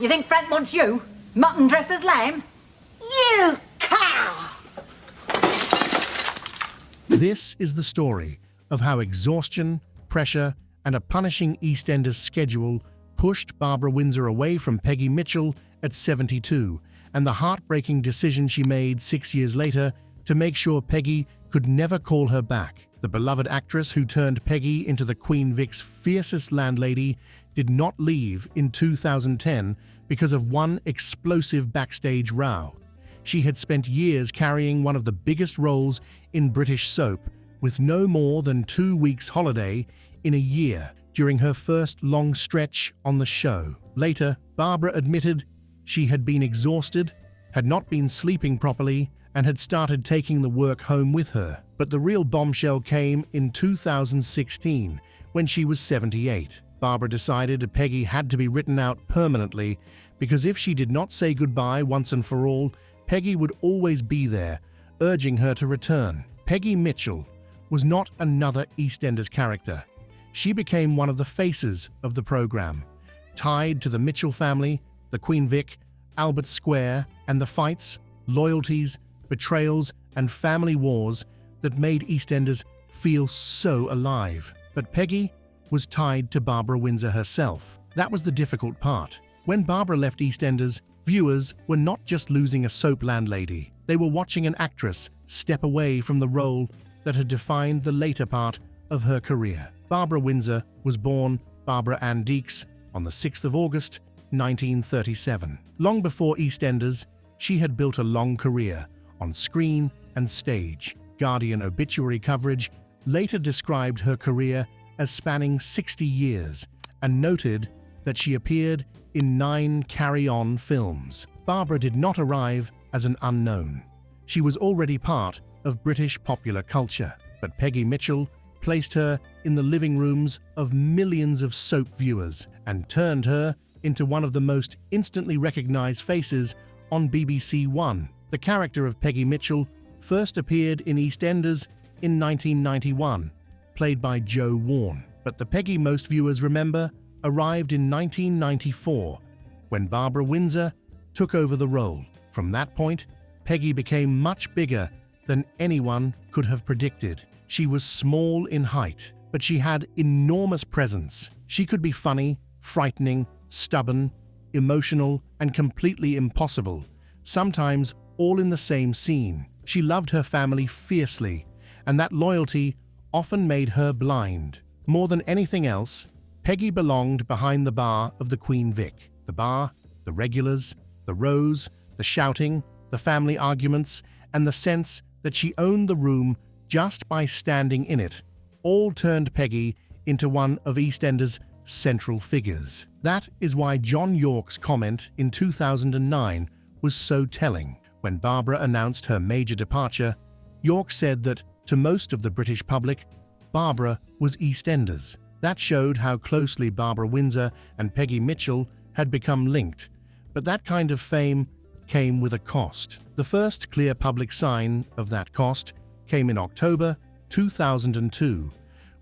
You think Frank wants you? Mutton dressed as lamb? You cow! This is the story of how exhaustion, pressure, and a punishing EastEnders schedule pushed Barbara Windsor away from Peggy Mitchell at 72, and the heartbreaking decision she made 6 years later to make sure Peggy could never call her back. The beloved actress who turned Peggy into the Queen Vic's fiercest landlady did not leave in 2010 because of one explosive backstage row. She had spent years carrying one of the biggest roles in British soap, with no more than 2 weeks holiday in a year during her first long stretch on the show. Later, Barbara admitted she had been exhausted, had not been sleeping properly, and had started taking the work home with her. But the real bombshell came in 2016, when she was 78. Barbara decided Peggy had to be written out permanently, because if she did not say goodbye once and for all, Peggy would always be there, urging her to return. Peggy Mitchell was not another EastEnders character. She became one of the faces of the program, tied to the Mitchell family, the Queen Vic, Albert Square, and the fights, loyalties, betrayals, and family wars that made EastEnders feel so alive. But Peggy was tied to Barbara Windsor herself. That was the difficult part. When Barbara left EastEnders, viewers were not just losing a soap landlady. They were watching an actress step away from the role that had defined the later part of her career. Barbara Windsor was born Barbara Ann Deeks on the 6th of August, 1937. Long before EastEnders, she had built a long career on screen and stage. Guardian obituary coverage later described her career as spanning 60 years and noted that she appeared in 9 carry-on films. Barbara did not arrive as an unknown. She was already part of British popular culture, but Peggy Mitchell placed her in the living rooms of millions of soap viewers and turned her into one of the most instantly recognized faces on BBC One. The character of Peggy Mitchell first appeared in EastEnders in 1991, played by Jo Warne. But the Peggy most viewers remember arrived in 1994, when Barbara Windsor took over the role. From that point, Peggy became much bigger than anyone could have predicted. She was small in height, but she had enormous presence. She could be funny, frightening, stubborn, emotional, and completely impossible, sometimes all in the same scene. She loved her family fiercely, and that loyalty often made her blind. More than anything else, Peggy belonged behind the bar of the Queen Vic. The bar, the regulars, the rows, the shouting, the family arguments, and the sense that she owned the room just by standing in it, all turned Peggy into one of EastEnders' central figures. That is why John Yorke's comment in 2009 was so telling. When Barbara announced her major departure, Yorke said that, to most of the British public, Barbara was EastEnders. That showed how closely Barbara Windsor and Peggy Mitchell had become linked, but that kind of fame came with a cost. The first clear public sign of that cost came in October 2002,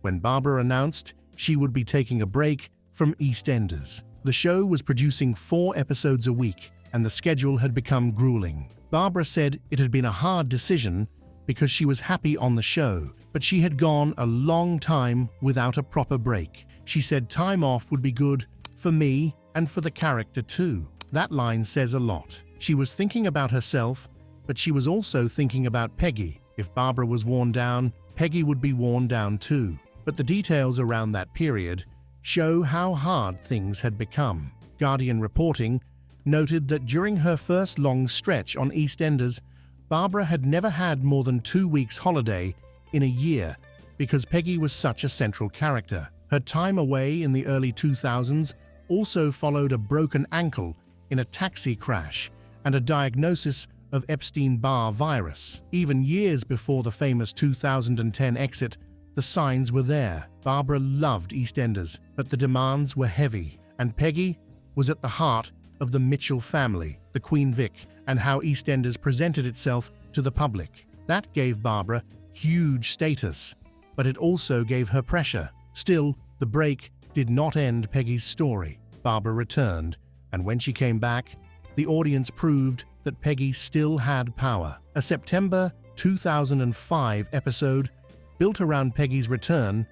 when Barbara announced she would be taking a break from EastEnders. The show was producing 4 episodes a week, and the schedule had become grueling. Barbara said it had been a hard decision because she was happy on the show, but she had gone a long time without a proper break. She said time off would be good for me and for the character too. That line says a lot. She was thinking about herself, but she was also thinking about Peggy. If Barbara was worn down, Peggy would be worn down too. But the details around that period show how hard things had become. Guardian reporting noted that during her first long stretch on EastEnders, Barbara had never had more than 2 weeks holiday in a year because Peggy was such a central character. Her time away in the early 2000s also followed a broken ankle in a taxi crash and a diagnosis of Epstein-Barr virus. Even years before the famous 2010 exit, the signs were there. Barbara loved EastEnders, but the demands were heavy, and Peggy was at the heart of the Mitchell family, the Queen Vic, and how EastEnders presented itself to the public. That gave Barbara huge status, but it also gave her pressure. Still, the break did not end Peggy's story. Barbara returned, And when she came back, the audience proved that Peggy still had power. A September 2005 episode built around Peggy's return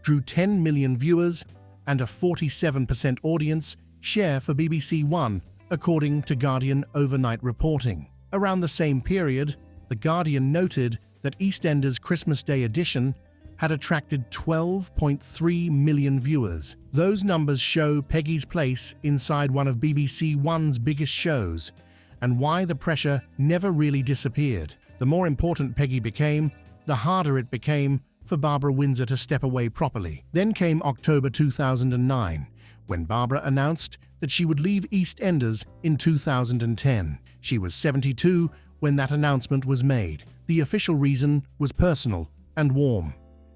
drew 10 million viewers and a 47% audience share for BBC One, according to Guardian overnight reporting. Around the same period, The Guardian noted that EastEnders' Christmas Day edition had attracted 12.3 million viewers. Those numbers show Peggy's place inside one of BBC One's biggest shows and why the pressure never really disappeared. The more important Peggy became, the harder it became for Barbara Windsor to step away properly. Then came October 2009, when Barbara announced that she would leave EastEnders in 2010. She was 72 when that announcement was made. The official reason was personal and warm.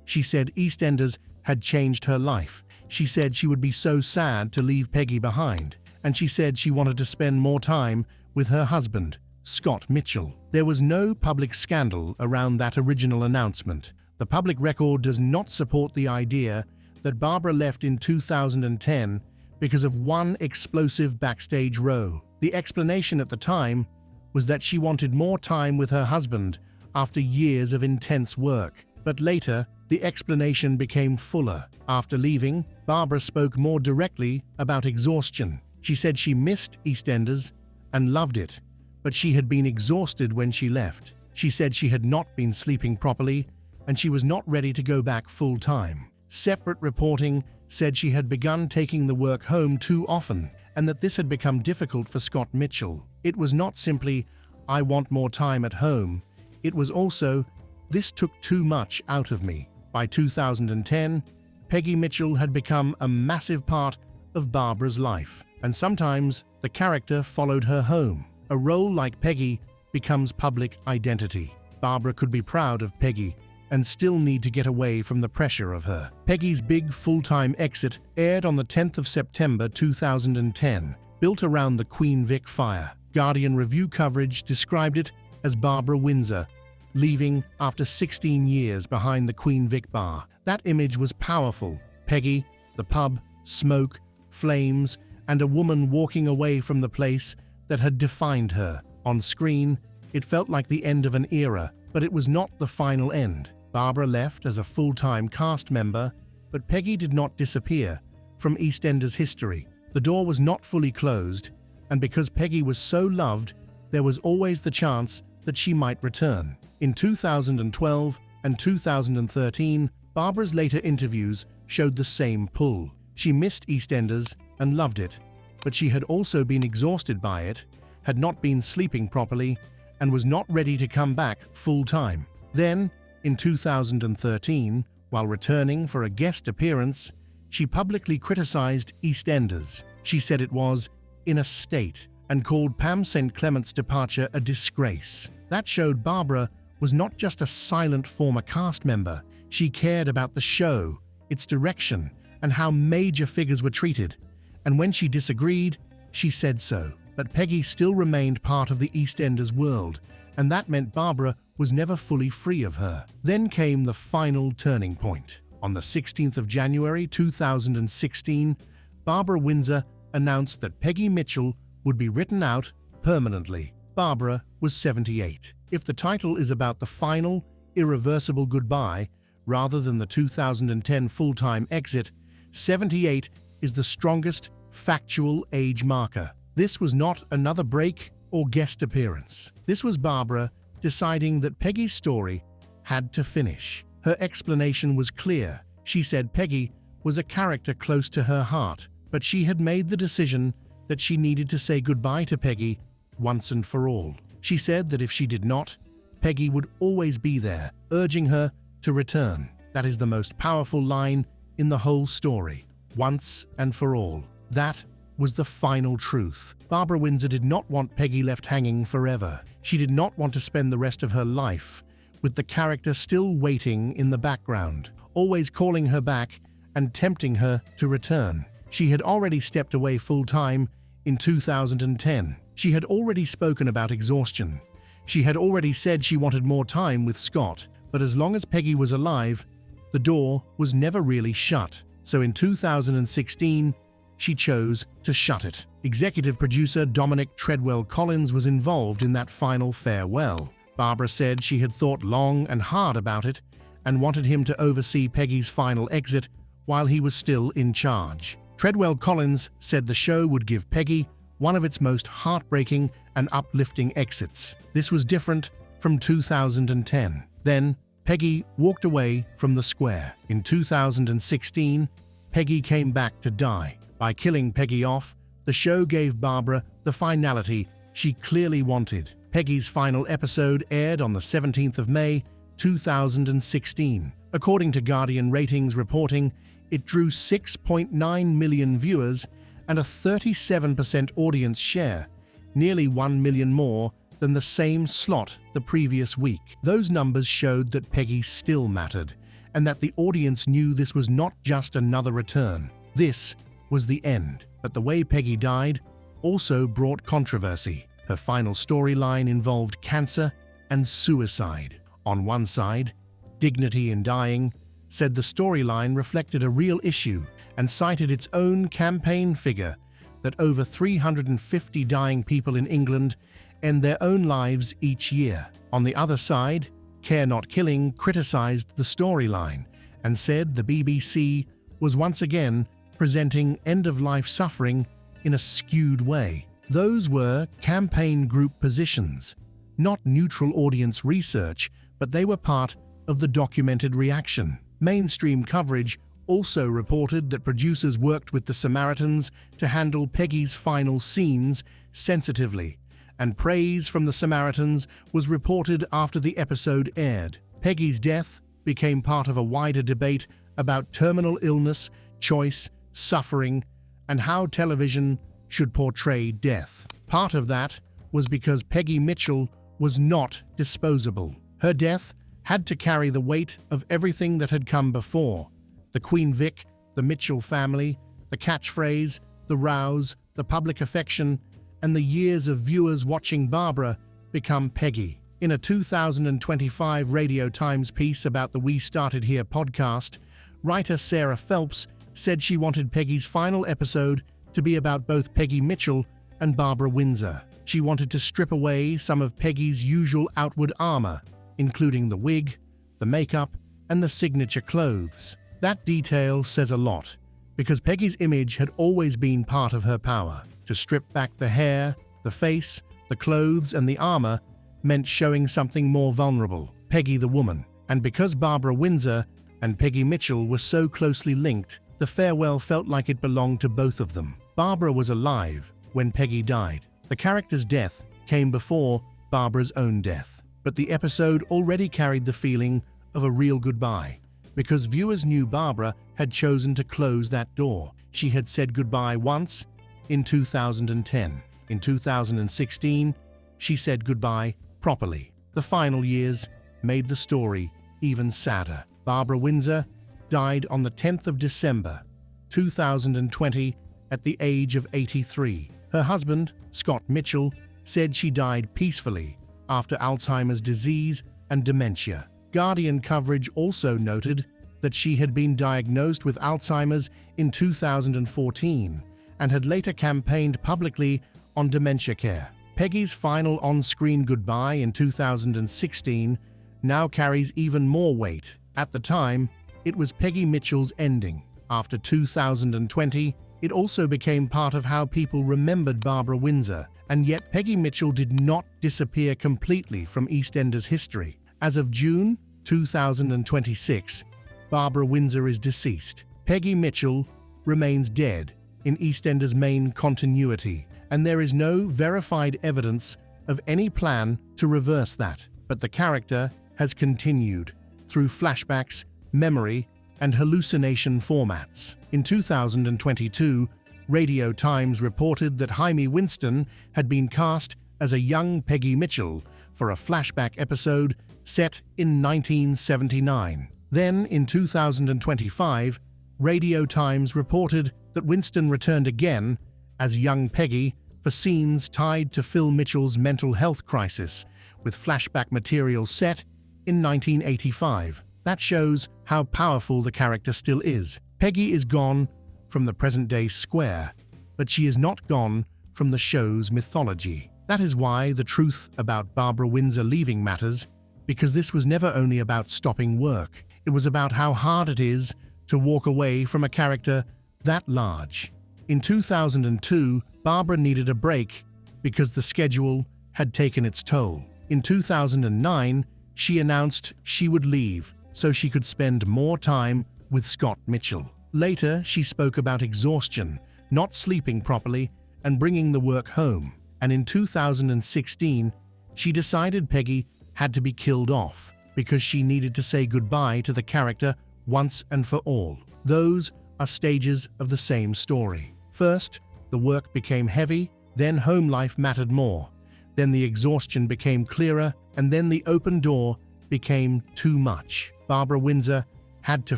She said EastEnders had changed her life. She said she would be so sad to leave Peggy behind, and she said she wanted to spend more time with her husband, Scott Mitchell. There was no public scandal around that original announcement. The public record does not support the idea that Barbara left in 2010 because of one explosive backstage row. The explanation at the time was that she wanted more time with her husband after years of intense work. But later, the explanation became fuller. After leaving, Barbara spoke more directly about exhaustion. She said she missed EastEnders and loved it, but she had been exhausted when she left. She said she had not been sleeping properly and she was not ready to go back full-time. Separate reporting said she had begun taking the work home too often and that this had become difficult for Scott Mitchell. It was not simply, "I want more time at home." It was also, "This took too much out of me." By 2010, Peggy Mitchell had become a massive part of Barbara's life, and sometimes the character followed her home. A role like Peggy becomes public identity. Barbara could be proud of Peggy and still need to get away from the pressure of her. Peggy's big full-time exit aired on the 10th of September 2010, built around the Queen Vic fire. Guardian review coverage described it as Barbara Windsor leaving after 16 years behind the Queen Vic bar. That image was powerful. Peggy, the pub, smoke, flames, and a woman walking away from the place that had defined her. On screen, it felt like the end of an era, but it was not the final end. Barbara left as a full-time cast member, but Peggy did not disappear from EastEnders history. The door was not fully closed, and because Peggy was so loved, there was always the chance that she might return. In 2012 and 2013, Barbara's later interviews showed the same pull. She missed EastEnders and loved it, but she had also been exhausted by it, had not been sleeping properly, and was not ready to come back full-time. Then, in 2013, while returning for a guest appearance, she publicly criticized EastEnders. She said it was in a state and called Pam St. Clement's departure a disgrace. That showed Barbara was not just a silent former cast member. She cared about the show, its direction, and how major figures were treated. And when she disagreed, she said so. But Peggy still remained part of the EastEnders world, and that meant Barbara was never fully free of her. Then came the final turning point. On the 16th of January 2016, Barbara Windsor announced that Peggy Mitchell would be written out permanently. Barbara was 78. If the title is about the final, irreversible goodbye rather than the 2010 full-time exit, 78 is the strongest factual age marker. This was not another break or guest appearance. This was Barbara deciding that Peggy's story had to finish. Her explanation was clear. She said Peggy was a character close to her heart, but she had made the decision that she needed to say goodbye to Peggy once and for all. She said that if she did not, Peggy would always be there, urging her to return. That is the most powerful line in the whole story. Once and for all. That was the final truth. Barbara Windsor did not want Peggy left hanging forever. She did not want to spend the rest of her life with the character still waiting in the background, always calling her back and tempting her to return. She had already stepped away full-time in 2010. She had already spoken about exhaustion. She had already said she wanted more time with Scott, but as long as Peggy was alive, the door was never really shut. So in 2016, she chose to shut it. Executive producer Dominic Treadwell Collins was involved in that final farewell. Barbara said she had thought long and hard about it and wanted him to oversee Peggy's final exit while he was still in charge. Treadwell Collins said the show would give Peggy one of its most heartbreaking and uplifting exits. This was different from 2010. Then, Peggy walked away from the square. In 2016, Peggy came back to die. By killing Peggy off, the show gave Barbara the finality she clearly wanted. Peggy's final episode aired on the 17th of May, 2016. According to Guardian Ratings reporting, it drew 6.9 million viewers and a 37% audience share, nearly 1 million more than the same slot the previous week. Those numbers showed that Peggy still mattered, and that the audience knew this was not just another return. This was the end. But the way Peggy died also brought controversy. Her final storyline involved cancer and suicide. On one side, Dignity in Dying said the storyline reflected a real issue and cited its own campaign figure that over 350 dying people in England end their own lives each year. On the other side, Care Not Killing criticized the storyline and said the BBC was once again presenting end-of-life suffering in a skewed way. Those were campaign group positions, not neutral audience research, but they were part of the documented reaction. Mainstream coverage also reported that producers worked with the Samaritans to handle Peggy's final scenes sensitively, and praise from the Samaritans was reported after the episode aired. Peggy's death became part of a wider debate about terminal illness, choice, suffering, and how television should portray death. Part of that was because Peggy Mitchell was not disposable. Her death had to carry the weight of everything that had come before: the Queen Vic, the Mitchell family, the catchphrase, the rows, the public affection, and the years of viewers watching Barbara become Peggy. In a 2025 Radio Times piece about the We Started Here podcast, writer Sarah Phelps said she wanted Peggy's final episode to be about both Peggy Mitchell and Barbara Windsor. She wanted to strip away some of Peggy's usual outward armor, including the wig, the makeup, and the signature clothes. That detail says a lot, because Peggy's image had always been part of her power. To strip back the hair, the face, the clothes, and the armor meant showing something more vulnerable: Peggy the woman. And because Barbara Windsor and Peggy Mitchell were so closely linked, the farewell felt like it belonged to both of them. Barbara was alive when Peggy died. The character's death came before Barbara's own death. But the episode already carried the feeling of a real goodbye, because viewers knew Barbara had chosen to close that door. She had said goodbye once in 2010. In 2016, she said goodbye properly. The final years made the story even sadder. Barbara Windsor died on the 10th of December, 2020, at the age of 83. Her husband, Scott Mitchell, said she died peacefully after Alzheimer's disease and dementia. Guardian coverage also noted that she had been diagnosed with Alzheimer's in 2014 and had later campaigned publicly on dementia care. Peggy's final on-screen goodbye in 2016 now carries even more weight. At the time, it was Peggy Mitchell's ending. After 2020, it also became part of how people remembered Barbara Windsor, and yet Peggy Mitchell did not disappear completely from EastEnders history. As of June 2026, Barbara Windsor is deceased. Peggy Mitchell remains dead in EastEnders' main continuity, and there is no verified evidence of any plan to reverse that. But the character has continued through flashbacks, memory, and hallucination formats. In 2022, Radio Times reported that Jaime Winston had been cast as a young Peggy Mitchell for a flashback episode set in 1979. Then, in 2025, Radio Times reported that Winston returned again as young Peggy for scenes tied to Phil Mitchell's mental health crisis, with flashback material set in 1985. That shows how powerful the character still is. Peggy is gone, from the present-day square, but she is not gone from the show's mythology. That is why the truth about Barbara Windsor leaving matters, because this was never only about stopping work. It was about how hard it is to walk away from a character that large. In 2002, Barbara needed a break because the schedule had taken its toll. In 2009, she announced she would leave so she could spend more time with Scott Mitchell. Later, she spoke about exhaustion, not sleeping properly, and bringing the work home. And in 2016, she decided Peggy had to be killed off because she needed to say goodbye to the character once and for all. Those are stages of the same story. First, the work became heavy, then home life mattered more, then the exhaustion became clearer, and then the open door became too much. Barbara Windsor had to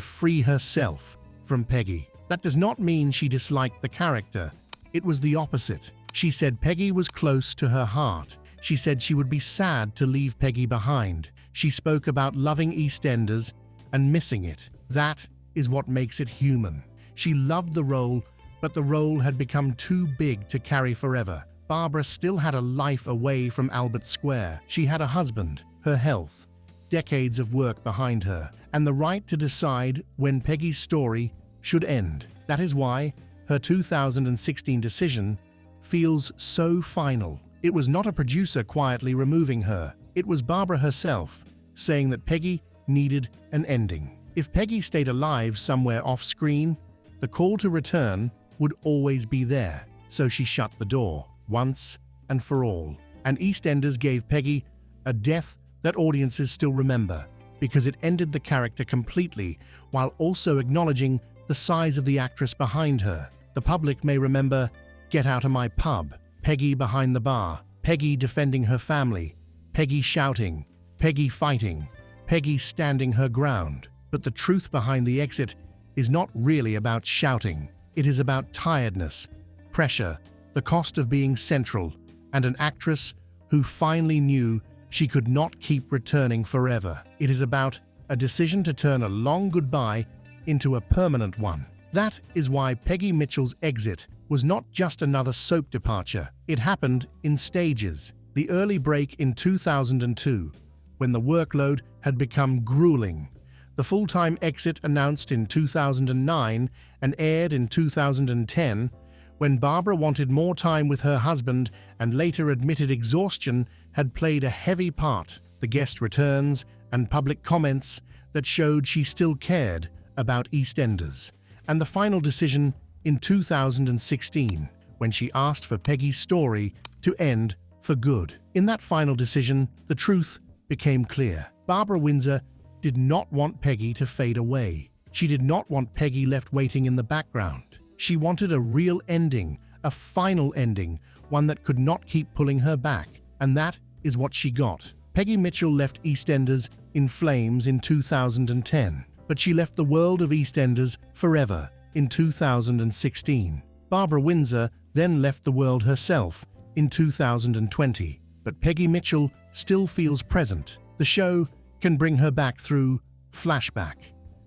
free herself from Peggy. That does not mean she disliked the character. It was the opposite. She said Peggy was close to her heart. She said she would be sad to leave Peggy behind. She spoke about loving EastEnders and missing it. That is what makes it human. She loved the role, but the role had become too big to carry forever. Barbara still had a life away from Albert Square. She had a husband, her health, decades of work behind her, and the right to decide when Peggy's story should end. That is why her 2016 decision feels so final. It was not a producer quietly removing her. It was Barbara herself saying that Peggy needed an ending. If Peggy stayed alive somewhere off-screen, the call to return would always be there. So she shut the door, once and for all. And EastEnders gave Peggy a death that audiences still remember, because it ended the character completely, while also acknowledging the size of the actress behind her. The public may remember Get Out of My Pub, Peggy behind the bar, Peggy defending her family, Peggy shouting, Peggy fighting, Peggy standing her ground. But the truth behind the exit is not really about shouting. It is about tiredness, pressure, the cost of being central, and an actress who finally knew she could not keep returning forever. It is about a decision to turn a long goodbye into a permanent one. That is why Peggy Mitchell's exit was not just another soap departure. It happened in stages. The early break in 2002, when the workload had become grueling. The full-time exit announced in 2009 and aired in 2010, when Barbara wanted more time with her husband and later admitted exhaustion had played a heavy part. The guest returns and public comments that showed she still cared about EastEnders. And the final decision in 2016, when she asked for Peggy's story to end for good. In that final decision, the truth became clear. Barbara Windsor did not want Peggy to fade away. She did not want Peggy left waiting in the background. She wanted a real ending, a final ending, one that could not keep pulling her back. And that is what she got. Peggy Mitchell left EastEnders in flames in 2010, but she left the world of EastEnders forever in 2016. Barbara Windsor then left the world herself in 2020, but Peggy Mitchell still feels present. The show can bring her back through flashback.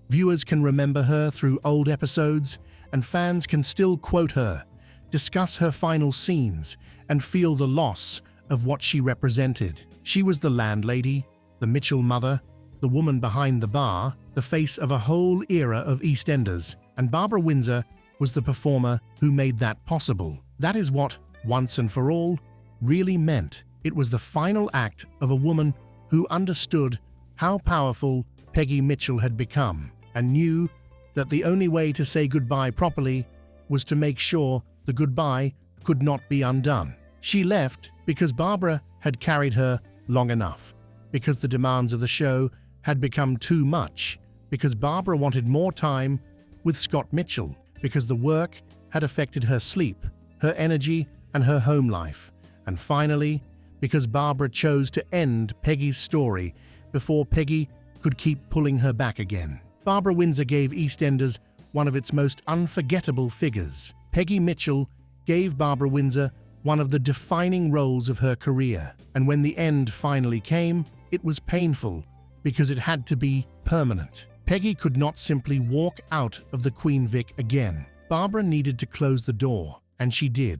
Viewers can remember her through old episodes, and fans can still quote her, discuss her final scenes, and feel the loss of what she represented. She was the landlady, the Mitchell mother, the woman behind the bar, the face of a whole era of EastEnders, and Barbara Windsor was the performer who made that possible. That is what Once and For All really meant. It was the final act of a woman who understood how powerful Peggy Mitchell had become and knew that the only way to say goodbye properly was to make sure the goodbye could not be undone. She left because Barbara had carried her long enough, because the demands of the show had become too much, because Barbara wanted more time with Scott Mitchell, because the work had affected her sleep, her energy, and her home life, and finally, because Barbara chose to end Peggy's story before Peggy could keep pulling her back again. Barbara Windsor gave EastEnders one of its most unforgettable figures. Peggy Mitchell gave Barbara Windsor one of the defining roles of her career, and when the end finally came, it was painful because it had to be permanent. Peggy could not simply walk out of the Queen Vic again. Barbara needed to close the door, and she did.